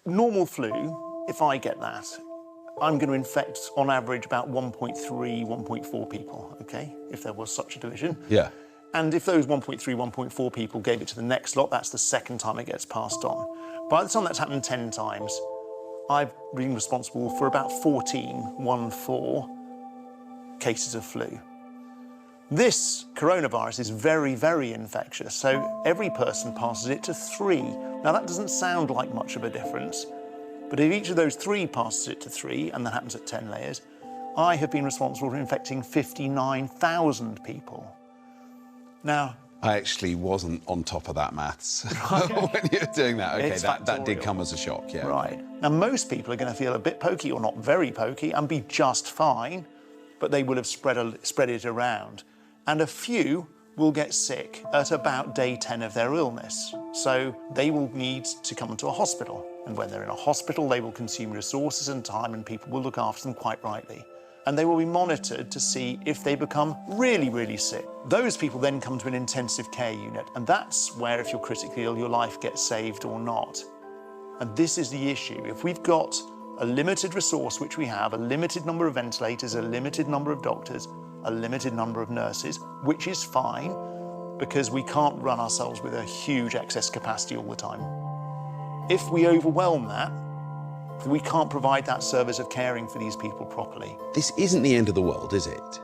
Normal flu, if I get that, I'm going to infect, on average, about 1.3, 1.4 people, okay, if there was such a division. Yeah. And if those 1.3, 1.4 people gave it to the next lot, that's the second time it gets passed on. By the time that's happened 10 times, I've been responsible for about 14 cases of flu. This coronavirus is very, very infectious, so every person passes it to 3. Now, that doesn't sound like much of a difference, but if each of those 3 passes it to 3, and that happens at 10 layers, I have been responsible for infecting 59,000 people. Now, I actually wasn't on top of that maths when you were doing that. Okay, that did come as a shock, yeah. Right. Now, most people are going to feel a bit pokey, or not very pokey, and be just fine, but they will have spread it around. And a few will get sick at about day 10 of their illness. So they will need to come to a hospital. And when they're in a hospital, they will consume resources and time, and people will look after them quite rightly. And they will be monitored to see if they become really, really sick. Those people then come to an intensive care unit, and that's where, if you're critically ill, your life gets saved or not. And this is the issue. If we've got a limited resource, which we have, a limited number of ventilators, a limited number of doctors, a limited number of nurses, which is fine, because we can't run ourselves with a huge excess capacity all the time. If we overwhelm that, we can't provide that service of caring for these people properly. This isn't the end of the world, is it?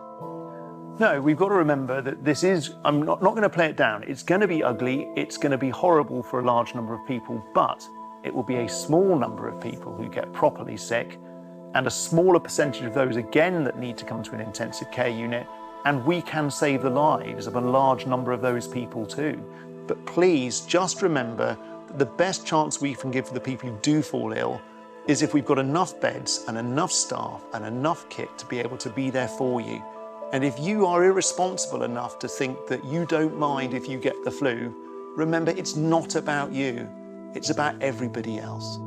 No, we've got to remember that this is, I'm not going to play it down. It's going to be ugly, it's going to be horrible for a large number of people, but it will be a small number of people who get properly sick, and a smaller percentage of those, again, that need to come to an intensive care unit, and we can save the lives of a large number of those people too. But please, just remember that the best chance we can give for the people who do fall ill is if we've got enough beds and enough staff and enough kit to be able to be there for you. And if you are irresponsible enough to think that you don't mind if you get the flu, remember, it's not about you, it's about everybody else.